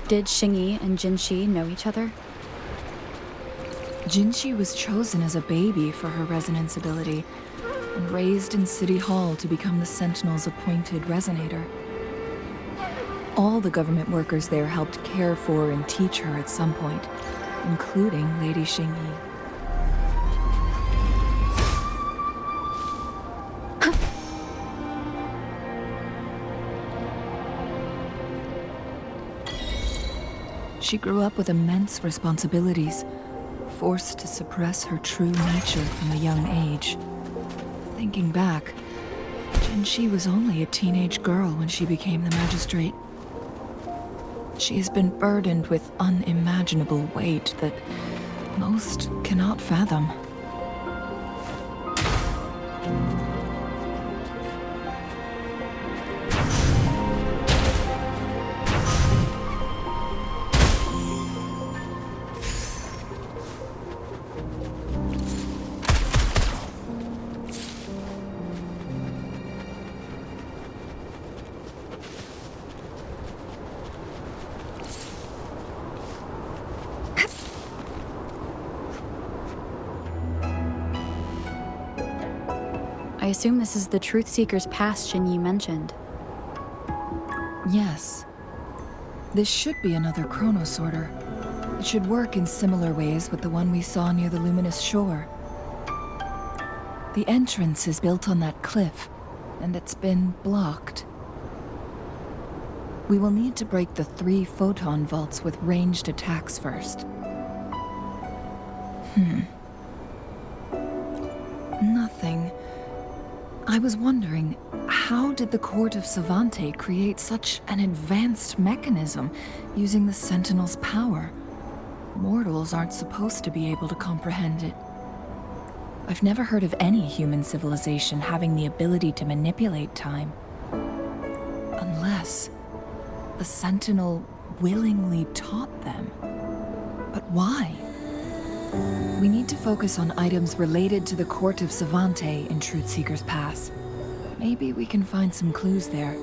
Did Xingyi and Jinxi know each other? Jinxi was chosen as a baby for her resonance ability and raised in City Hall to become the Sentinel's appointed resonator. All the government workers there helped care for and teach her at some point, including Lady Xingyi. She grew up with immense responsibilities, forced to suppress her true nature from a young age. Thinking back, Jinxi was only a teenage girl when she became the magistrate. She has been burdened with unimaginable weight that most cannot fathom. I assume this is the Truthseeker's past Xingyi mentioned. Yes. This should be another chronosorter. It should work in similar ways with the one we saw near the luminous shore. The entrance is built on that cliff, and it's been blocked. We will need to break the 3 photon vaults with ranged attacks first. Nothing. I was wondering, how did the Court of Savante create such an advanced mechanism using the Sentinel's power? Mortals aren't supposed to be able to comprehend it. I've never heard of any human civilization having the ability to manipulate time. Unless the Sentinel willingly taught them. But why? We need to focus on items related to the Court of Savante in Truthseeker's Pass. Maybe we can find some clues there.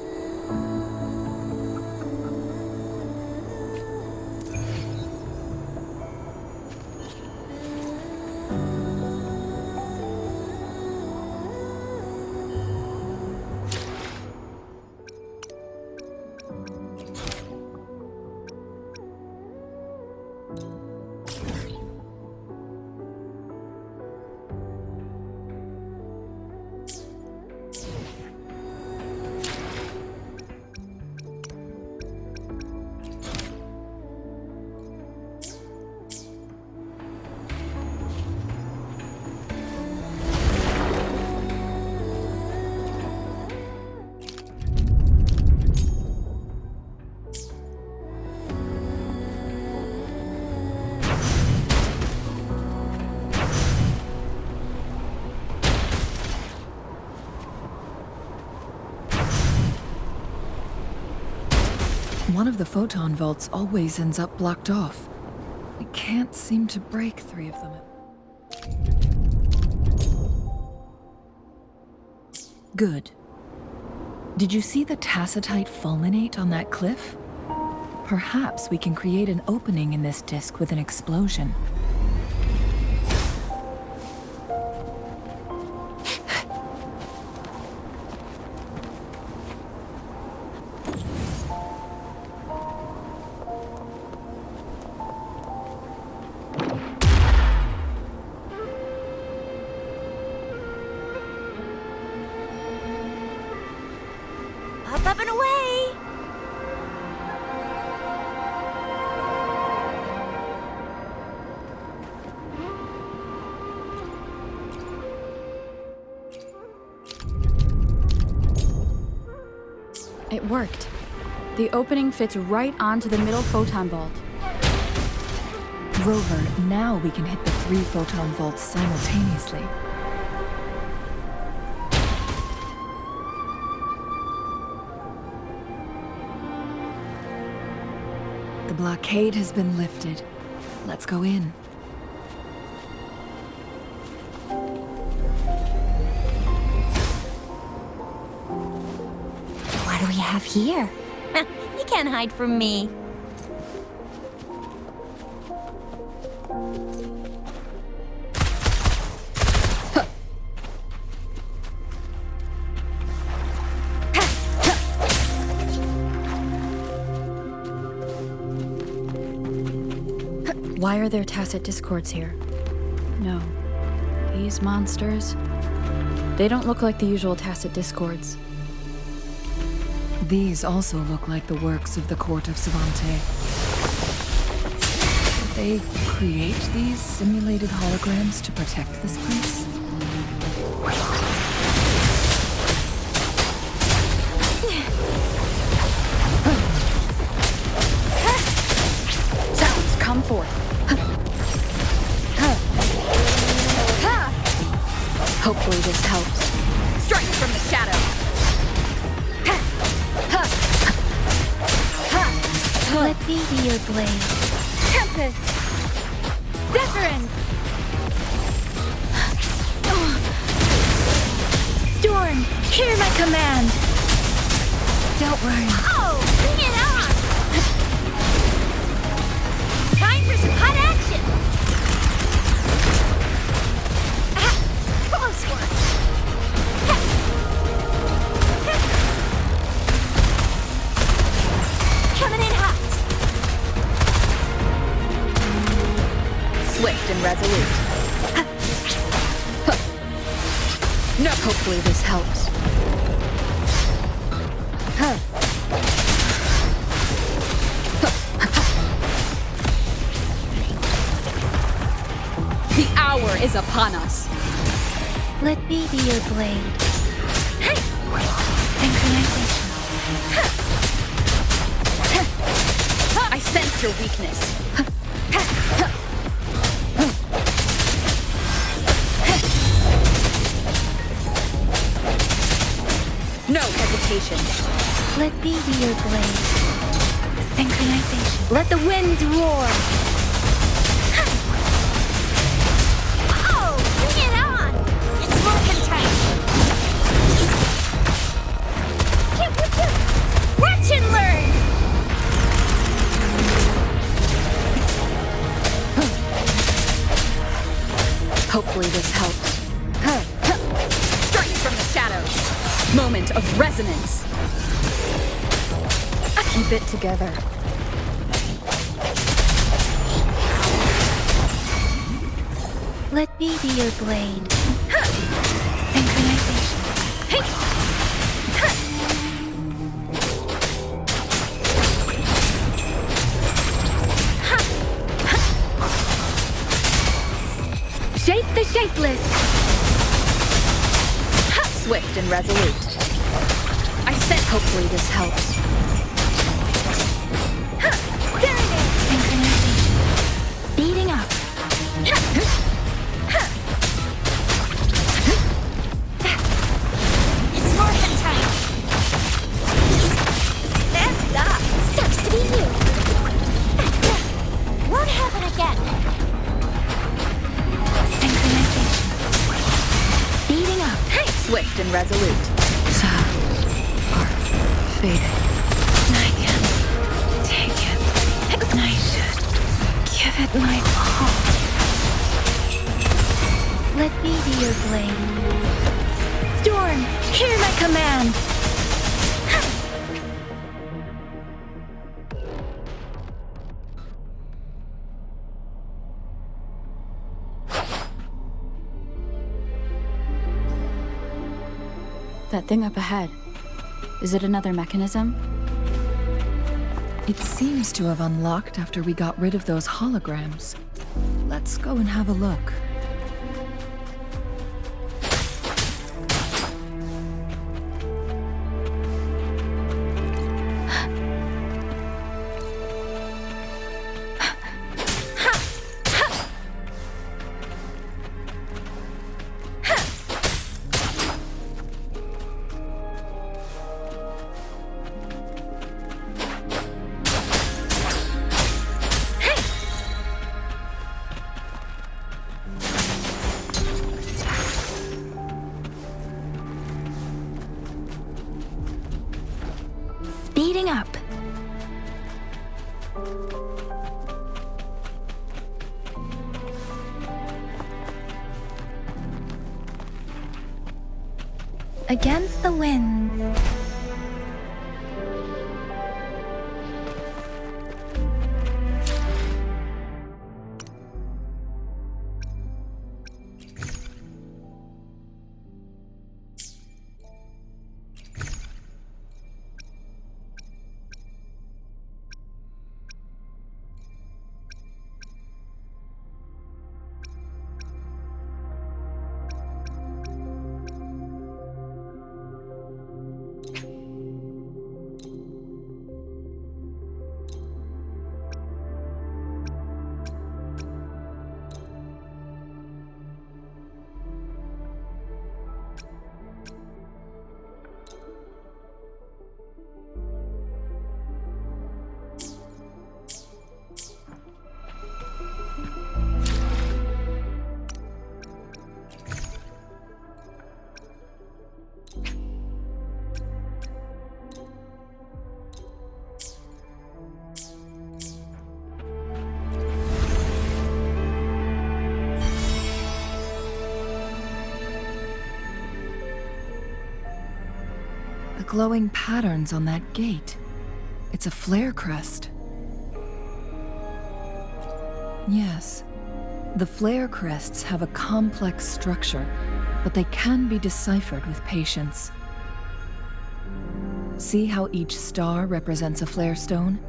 One of the photon vaults always ends up blocked off. We can't seem to break 3 of them. Good. Did you see the tacitite fulminate on that cliff? Perhaps we can create an opening in this disk with an explosion. Up and away! It worked. The opening fits right onto the middle photon vault. Rover, now we can hit the 3 photon vaults simultaneously. The blockade has been lifted. Let's go in. What do we have here? You can't hide from me. Why are there tacit discords here? No. These monsters... They don't look like the usual tacit discords. These also look like the works of the court of Savante. Did they create these simulated holograms to protect this place? Sounds, come forth. Hopefully this helps. Strike from the shadows. Let me be your blade. Tempest. Deference. Storm, hear my command. Don't worry. Oh, bring it on! Time for some hot action. Close one. Coming in hot. Swift and resolute. No, hopefully this helps. The hour is upon us. Let me be your blade. Synchronization. I sense your weakness. No hesitation. Let me be your blade. Synchronization. Let the winds roar. Oh, bring it on! It's morphin' time. Watch and learn. Hopefully this helps. Strike from the shadows. Moment of resonance. Keep it together. Let me be your blade. Synchronization. Shape the shapeless. Swift and resolute. I said hopefully this helps. Synchronization. Speeding up. It's morphin' time. That's up. Sucks to be you. Won't happen again. Synchronization. Speeding up. Swift and resolute. Sound are fading. I can take it. I should give it my all. Let me be your blade. Storm, hear my command. That thing up ahead. Is it another mechanism? It seems to have unlocked after we got rid of those holograms. Let's go and have a look. Speeding up. against the winds. The glowing patterns on that gate. It's a flare crest. Yes, the flare crests have a complex structure, but they can be deciphered with patience. See how each star represents a flare stone?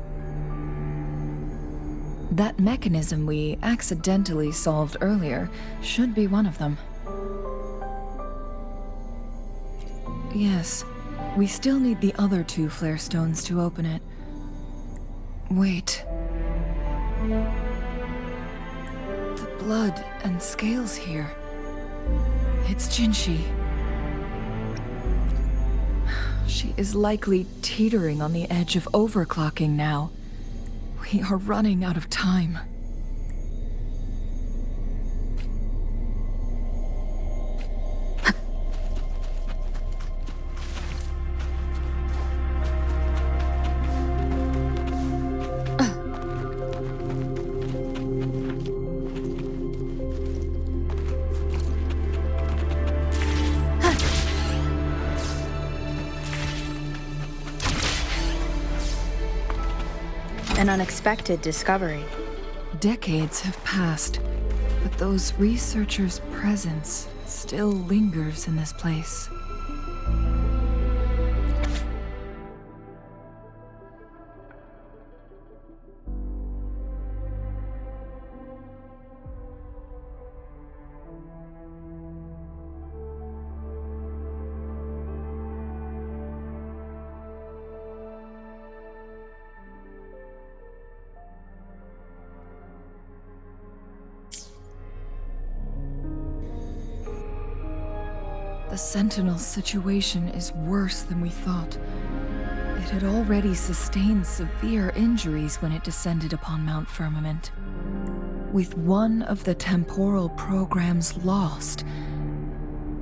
That mechanism we accidentally solved earlier should be one of them. Yes, we still need the other 2 flare stones to open it. Wait. The blood and scales here. It's Jinshi. She is likely teetering on the edge of overclocking now. We are running out of time. An unexpected discovery. Decades have passed, but those researchers' presence still lingers in this place. The Sentinel's situation is worse than we thought. It had already sustained severe injuries when it descended upon Mount Firmament. With one of the temporal programs lost,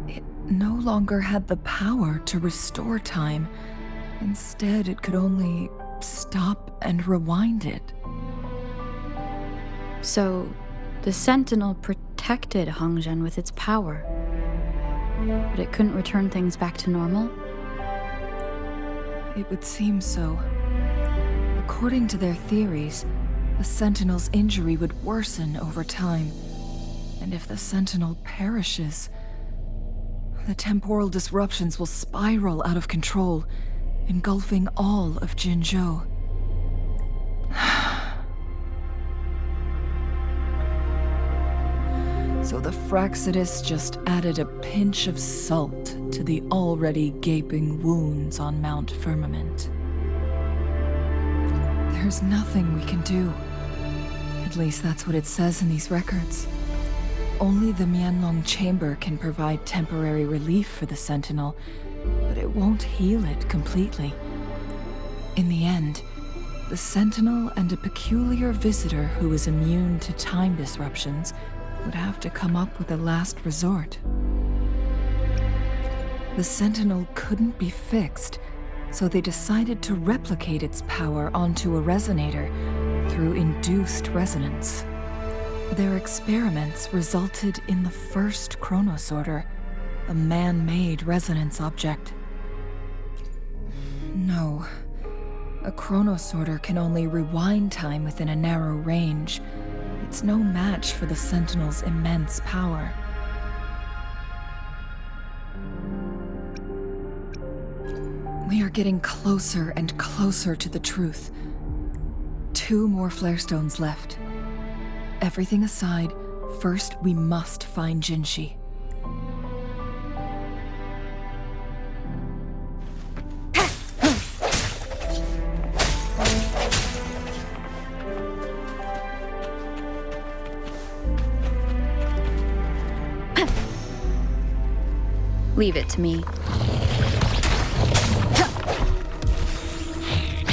it no longer had the power to restore time. Instead, it could only stop and rewind it. So, the Sentinel protected Hongzhen with its power. But it couldn't return things back to normal? It would seem so. According to their theories, the Sentinel's injury would worsen over time. And if the Sentinel perishes, the temporal disruptions will spiral out of control, engulfing all of Jinzhou. So the Fraxidus just added a pinch of salt to the already gaping wounds on Mount Firmament. There's nothing we can do. At least that's what it says in these records. Only the Mianlong Chamber can provide temporary relief for the Sentinel, but it won't heal it completely. In the end, the Sentinel and a peculiar visitor who is immune to time disruptions would have to come up with a last resort. The Sentinel couldn't be fixed, so they decided to replicate its power onto a resonator through induced resonance. Their experiments resulted in the first Chronosorter, A man-made resonance object. No. A chronosorter can only rewind time within a narrow range. It's no match for the Sentinel's immense power. We are getting closer and closer to the truth. 2 more flare stones left. Everything aside, first we must find Jinshi. Leave it to me.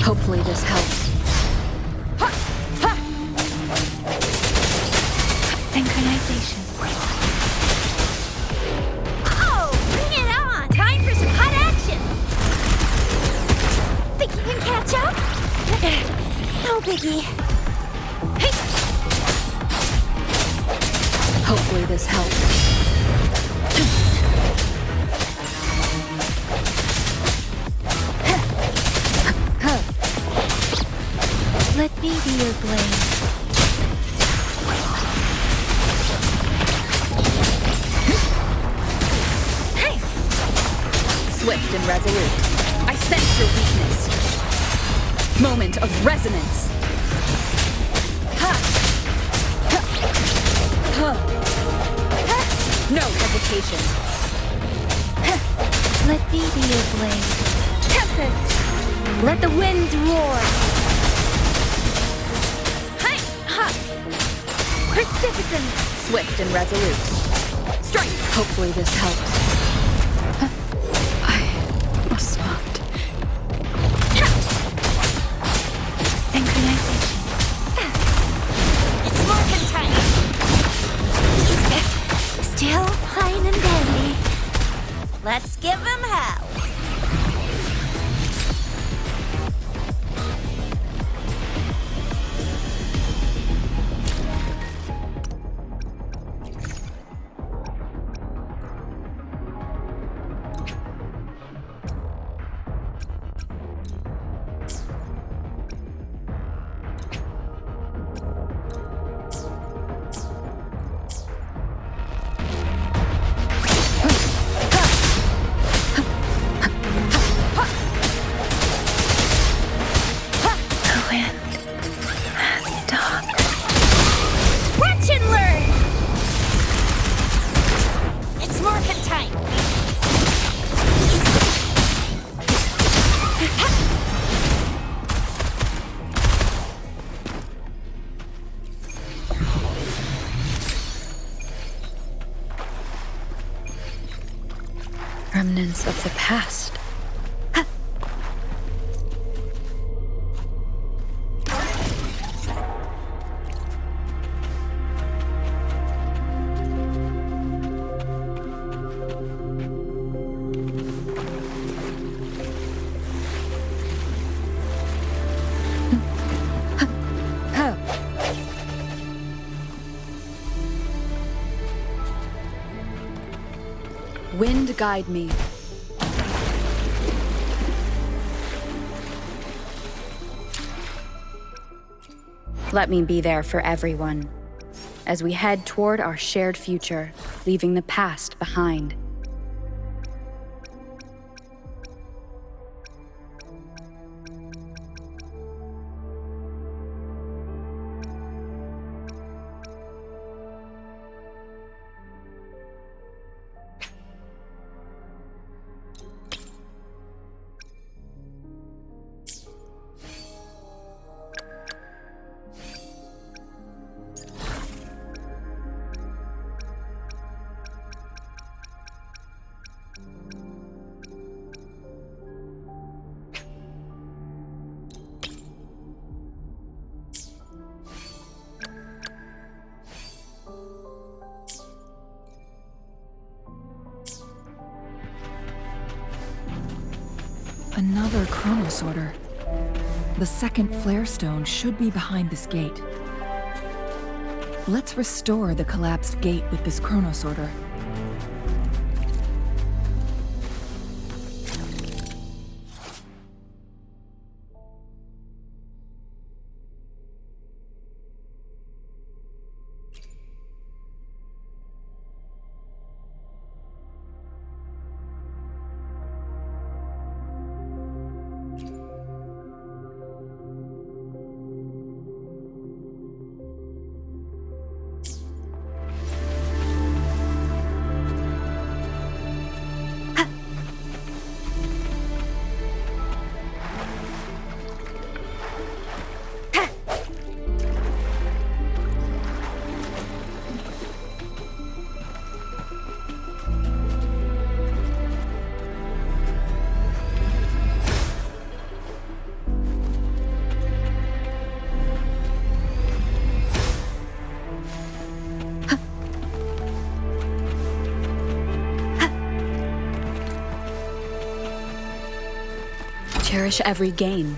Hopefully this helps. Synchronization. Oh, bring it on! Time for some hot action! Think you can catch up? No biggie. Hey! Hopefully this helps. Let me be your blade. Hey! Swift and resolute. I sense your weakness. Moment of resonance. Ha! Ha! Ha! Ha! No hesitation. Ha! Let me be your blade. Tempest! Let the winds roar. Hi! Ha! Precipitance! Swift and resolute. Strike! Hopefully this helps. I was swamped. Synchronization. It's morphin' time! Still fine and dandy. Let's give him hell. Remnants of the past. Wind guide me. Let me be there for everyone, as we head toward our shared future, leaving the past behind. Another chronosorter. The second flare stone should be behind this gate. Let's restore the collapsed gate with this chronosorter. cherish every gain.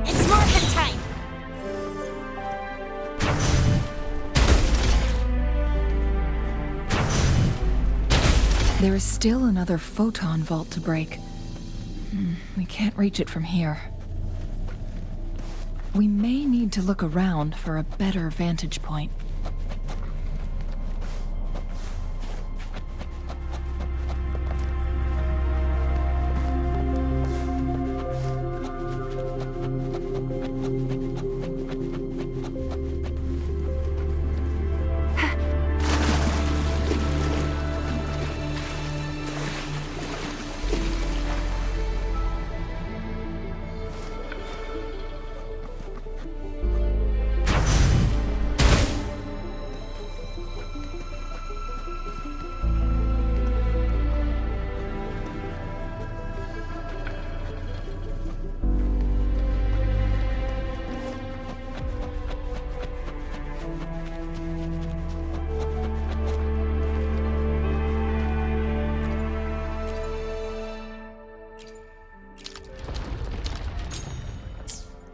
It's morphin' time! There is still another photon vault to break. We can't reach it from here. We may need to look around for a better vantage point.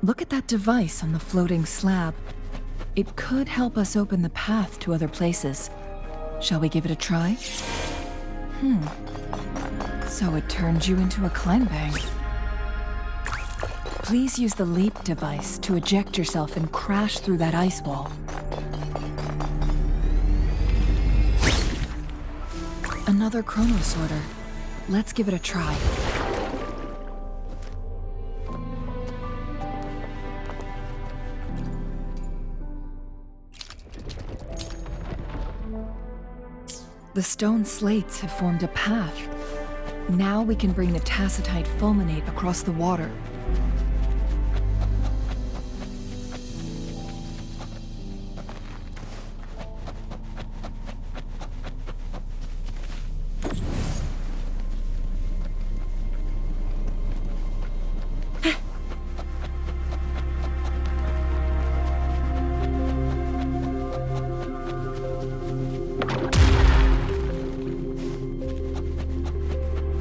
Look at that device on the floating slab. It could help us open the path to other places. Shall we give it a try? So it turned you into a climbbang. Please use the leap device to eject yourself and crash through that ice wall. Another chronosorter. Let's give it a try. The stone slates have formed a path. Now we can bring the tacitite fulminate across the water.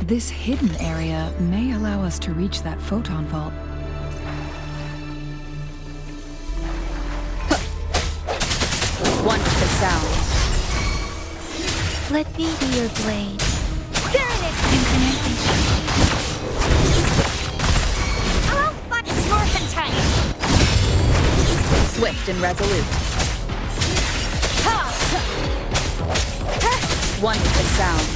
This hidden area may allow us to reach that photon vault. Want the sound. Let me be your blade. Synchronization. Oh, fuck, it's morphin' time! Swift and resolute. Want the sound.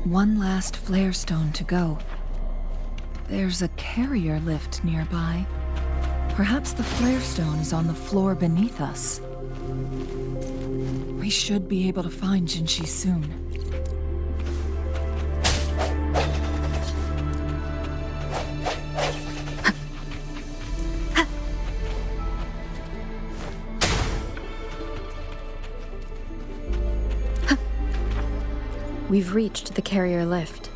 One last flare stone to go. There's a carrier lift nearby. Perhaps the flare stone is on the floor beneath us. We should be able to find Jinshi soon. We've reached the carrier lift.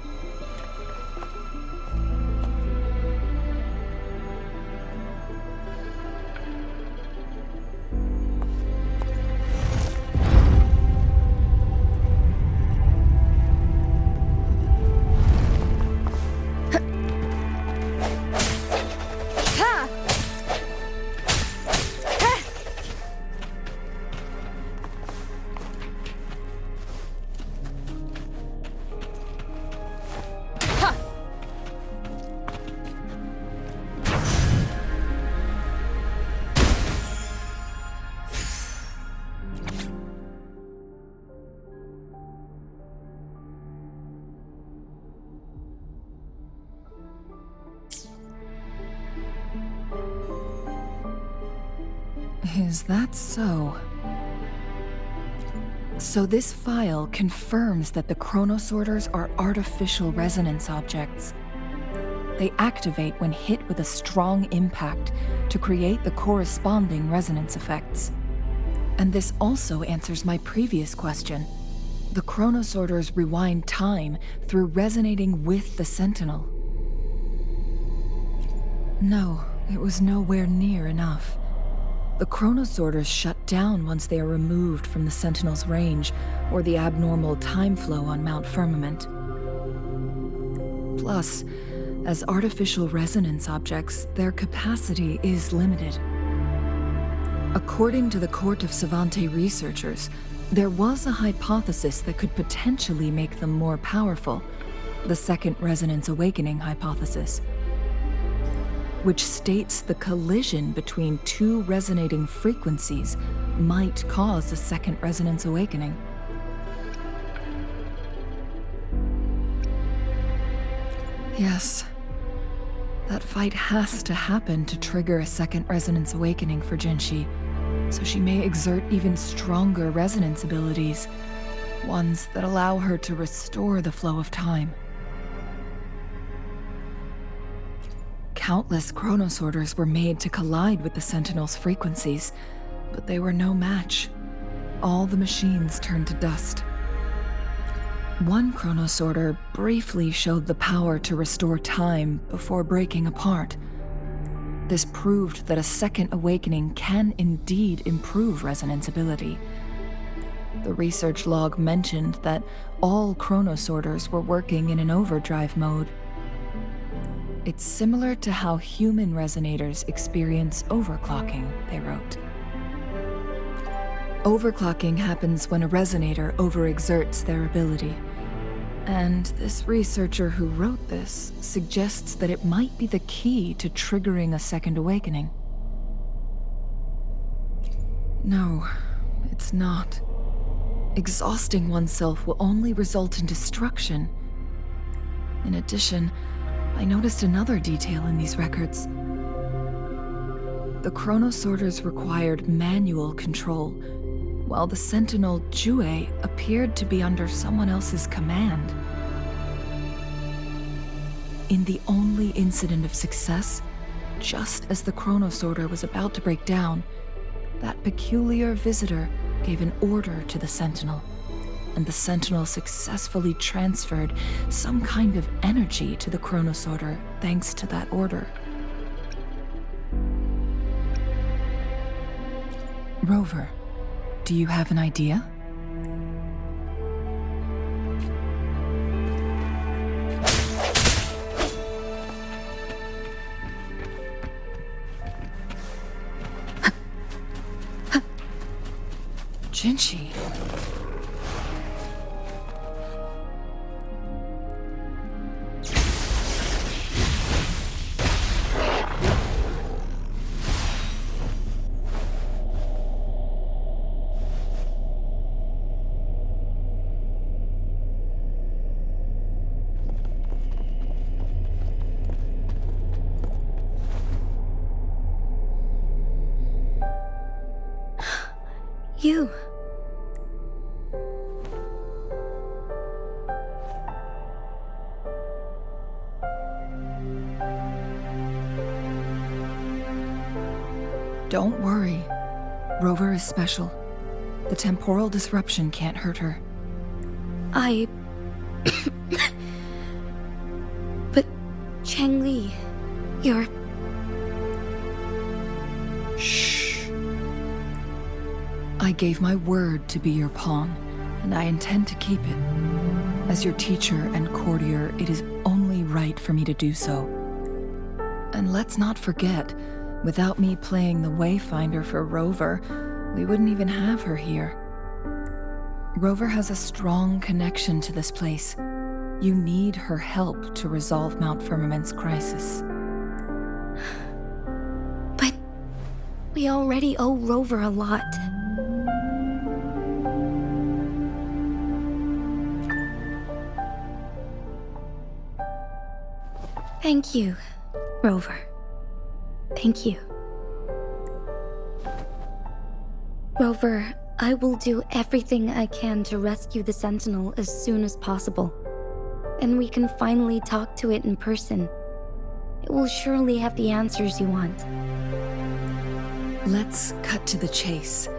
Is that so? So this file confirms that the chronosorters are artificial resonance objects. They activate when hit with a strong impact to create the corresponding resonance effects. And this also answers my previous question. The chronosorters rewind time through resonating with the Sentinel. No, it was nowhere near enough. The chronosorters shut down once they are removed from the Sentinel's range or the abnormal time flow on Mount Firmament. Plus, as artificial resonance objects, their capacity is limited. According to the Court of Savante researchers, there was a hypothesis that could potentially make them more powerful, the Second Resonance Awakening hypothesis, which states the collision between two resonating frequencies might cause a second resonance awakening. Yes, that fight has to happen to trigger a second resonance awakening for Jinshi, so she may exert even stronger resonance abilities, ones that allow her to restore the flow of time. Countless chronosorters were made to collide with the Sentinel's frequencies, but they were no match. All the machines turned to dust. One chronosorter briefly showed the power to restore time before breaking apart. This proved that a second awakening can indeed improve resonance ability. The research log mentioned that all chronosorters were working in an overdrive mode. It's similar to how human resonators experience overclocking, they wrote. Overclocking happens when a resonator overexerts their ability. And this researcher who wrote this suggests that it might be the key to triggering a second awakening. No, it's not. Exhausting oneself will only result in destruction. In addition, I noticed another detail in these records. The chronosorters required manual control, while the Sentinel Jue appeared to be under someone else's command. In the only incident of success, just as the chronosorter was about to break down, that peculiar visitor gave an order to the Sentinel, and the Sentinel successfully transferred some kind of energy to the chronosorter thanks to that order. Rover, do you have an idea? Jinshi. You. Don't worry. Rover is special. The temporal disruption can't hurt her. But Changli, you're... Shh. I gave my word to be your pawn, and I intend to keep it. As your teacher and courtier, it is only right for me to do so. And let's not forget, without me playing the Wayfinder for Rover, we wouldn't even have her here. Rover has a strong connection to this place. You need her help to resolve Mount Firmament's crisis. But we already owe Rover a lot. Thank you, Rover. Thank you. Rover, I will do everything I can to rescue the Sentinel as soon as possible. And we can finally talk to it in person. It will surely have the answers you want. Let's cut to the chase.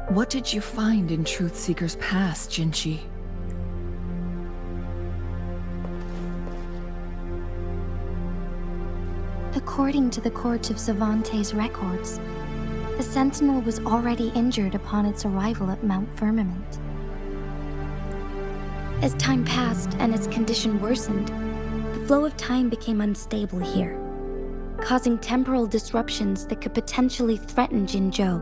What did you find in Truthseeker's past, Jinchi? According to the Court of Savante's records, the Sentinel was already injured upon its arrival at Mount Firmament. As time passed and its condition worsened, the flow of time became unstable here, causing temporal disruptions that could potentially threaten Jinzhou.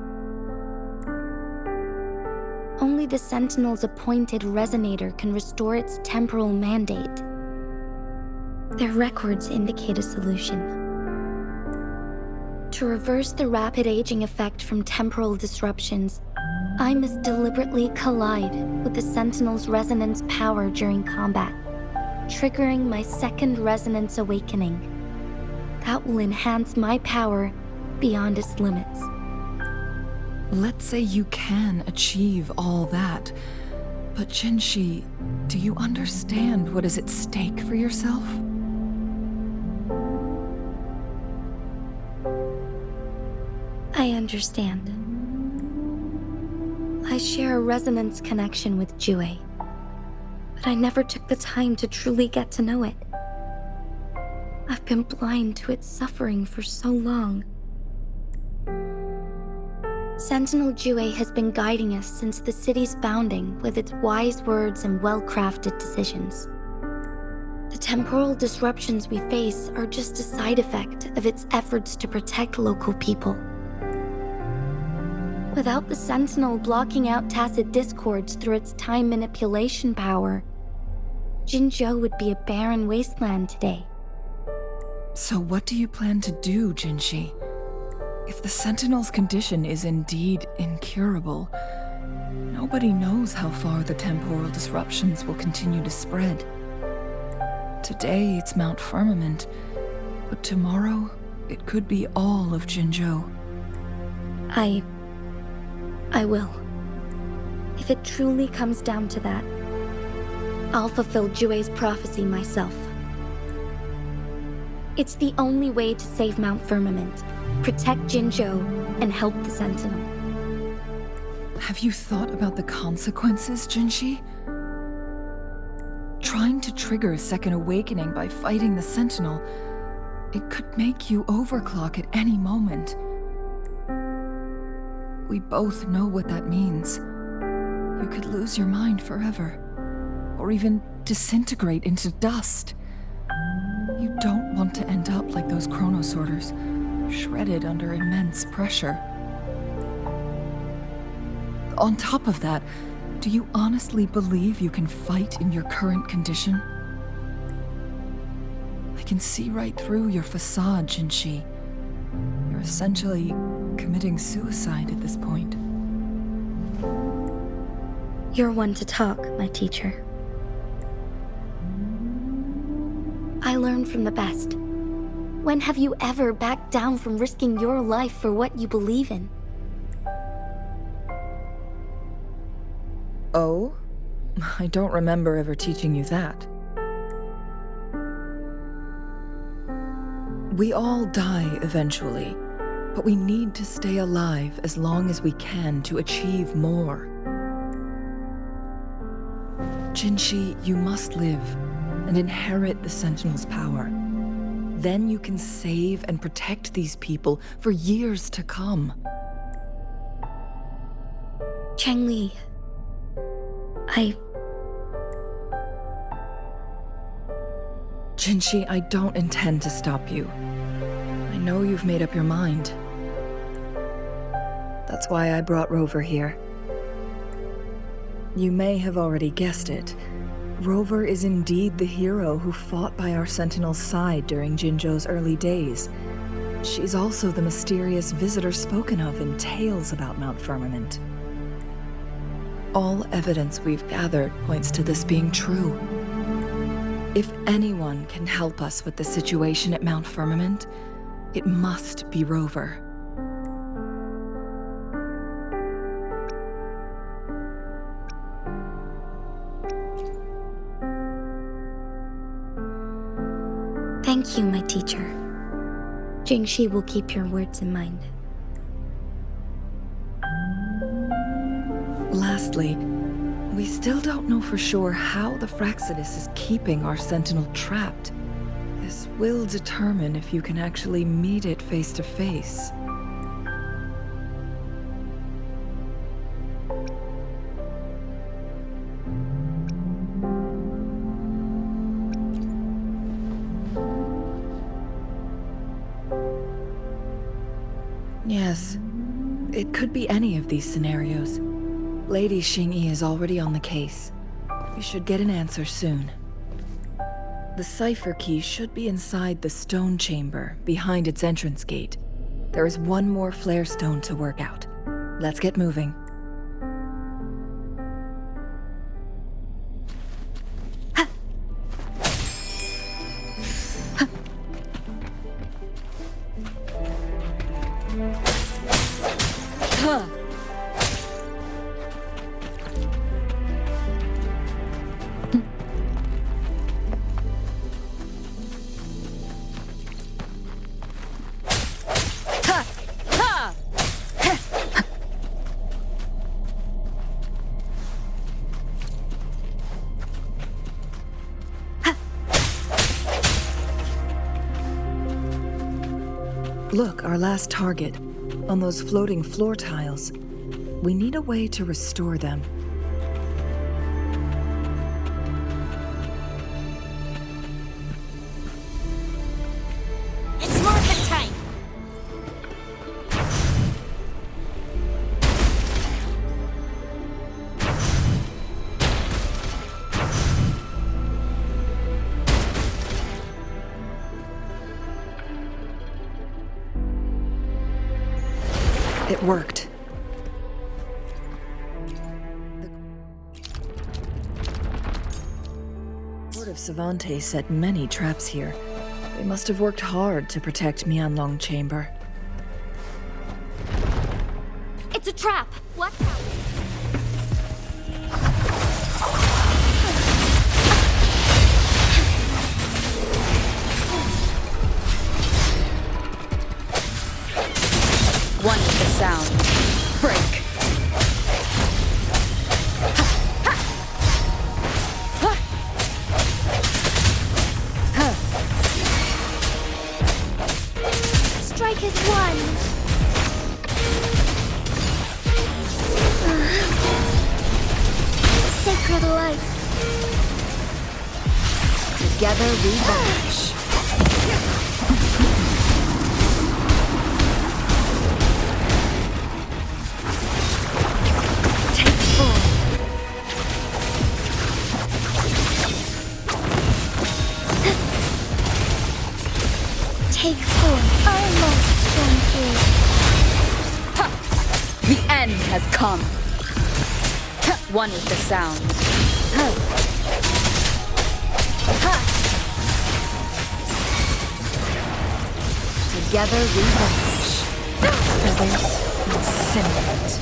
Only the Sentinel's appointed resonator can restore its temporal mandate. Their records indicate a solution. To reverse the rapid aging effect from temporal disruptions, I must deliberately collide with the Sentinel's resonance power during combat, triggering my second resonance awakening. That will enhance my power beyond its limits. Let's say you can achieve all that, but Jinshi, do you understand what is at stake for yourself? I understand. I share a resonance connection with Jue, but I never took the time to truly get to know it. I've been blind to its suffering for so long. Sentinel Jue has been guiding us since the city's founding with its wise words and well-crafted decisions. The temporal disruptions we face are just a side effect of its efforts to protect local people. Without the Sentinel blocking out tacit discords through its time manipulation power, Jinzhou would be a barren wasteland today. So what do you plan to do, Jinshi? If the Sentinel's condition is indeed incurable, nobody knows how far the temporal disruptions will continue to spread. Today it's Mount Firmament, but tomorrow it could be all of Jinzhou. I will. If it truly comes down to that, I'll fulfill Jue's prophecy myself. It's the only way to save Mount Firmament, protect Jinzhou, and help the Sentinel. Have you thought about the consequences, Jinshi? Trying to trigger a second awakening by fighting the Sentinel, it could make you overclock at any moment. We both know what that means. You could lose your mind forever, or even disintegrate into dust. You don't want to end up like those chronosorters, shredded under immense pressure. On top of that, do you honestly believe you can fight in your current condition? I can see right through your facade, Jinshi. You're essentially committing suicide at this point. You're one to talk, my teacher. I learn from the best. When have you ever backed down from risking your life for what you believe in? Oh? I don't remember ever teaching you that. We all die eventually, but we need to stay alive as long as we can to achieve more. Jinshi, you must live and inherit the Sentinel's power. Then you can save and protect these people for years to come. Changli, Jinshi, I don't intend to stop you. I know you've made up your mind. That's why I brought Rover here. You may have already guessed it. Rover is indeed the hero who fought by our Sentinel's side during Jinzhou's early days. She's also the mysterious visitor spoken of in tales about Mount Firmament. All evidence we've gathered points to this being true. If anyone can help us with the situation at Mount Firmament, it must be Rover. thank you, my teacher. Jingxi will keep your words in mind. Lastly, we still don't know for sure how the Fraxidus is keeping our Sentinel trapped. This will determine if you can actually meet it face to face. Yes, it could be any of these scenarios. Lady Xingyi is already on the case. We should get an answer soon. The cipher key should be inside the stone chamber, behind its entrance gate. There is one more flare stone to work out. Let's get moving. Look, our last target, on those floating floor tiles. We need a way to restore them. It's market time! It worked. The Court of Savante set many traps here. They must have worked hard to protect Mianlong Chamber. It's a trap! What now? One with the sound. Break. Strike is one! Sacred light. Together we vanish. Take form, our most strong The end has come. One with the sound. Together we vanish. Feathers incinerate.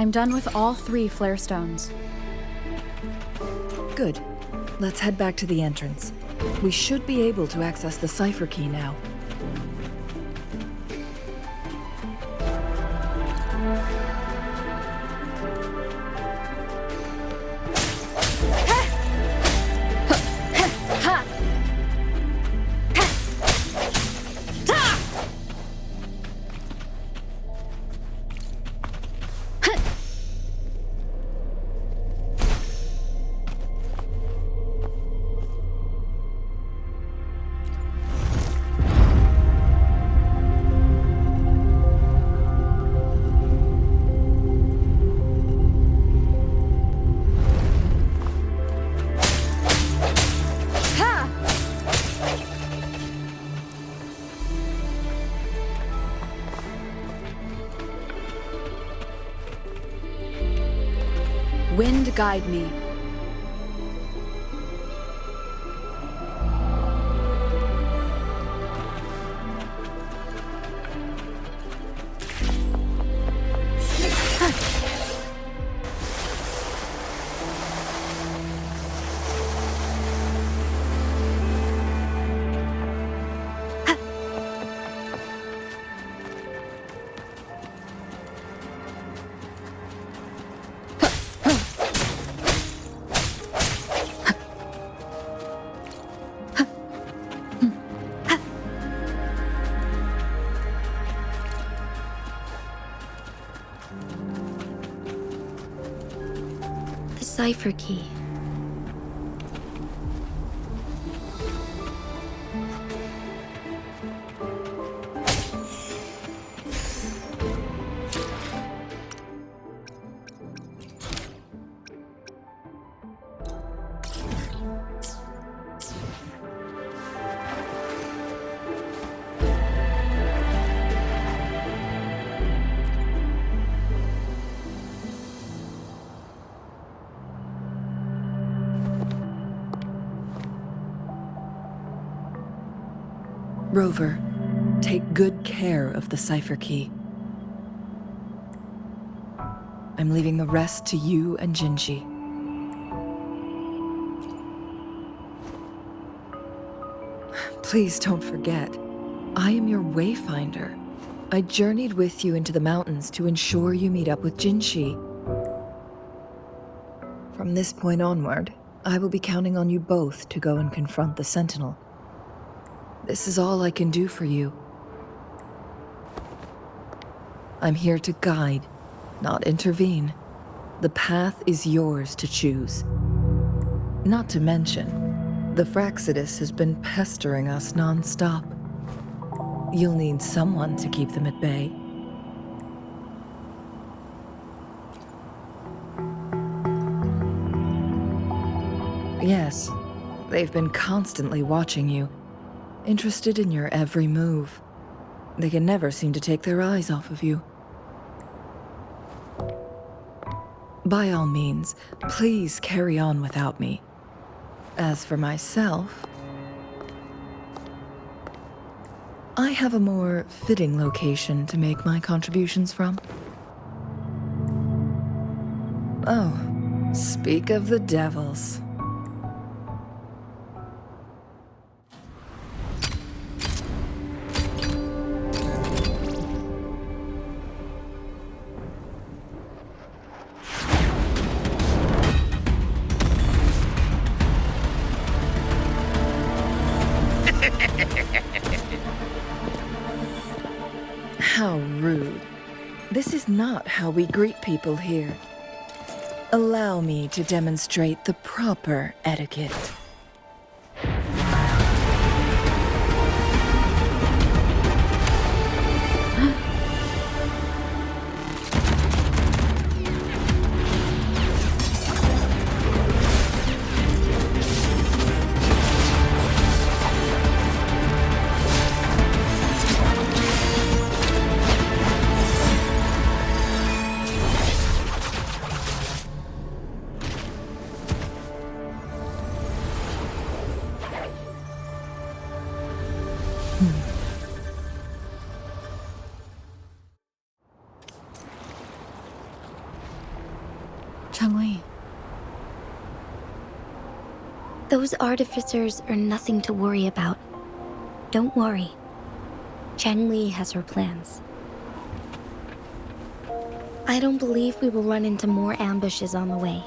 I'm done with all 3 flare stones. Good. Let's head back to the entrance. We should be able to access the cipher key now. Wind guide me. The cipher key. Rover, take good care of the cipher key. I'm leaving the rest to you and Jinji. Please don't forget, I am your wayfinder. I journeyed with you into the mountains to ensure you meet up with Jinshi. From this point onward, I will be counting on you both to go and confront the Sentinel. This is all I can do for you. I'm here to guide, not intervene. The path is yours to choose. Not to mention, the Fraxidus has been pestering us non-stop. You'll need someone to keep them at bay. Yes, they've been constantly watching you, interested in your every move. They can never seem to take their eyes off of you. By all means, please carry on without me. As for myself, I have a more fitting location to make my contributions from. Oh, speak of the devils. How rude. This is not how we greet people here. Allow me to demonstrate the proper etiquette. Those artificers are nothing to worry about. Don't worry. Chang Li has her plans. I don't believe we will run into more ambushes on the way.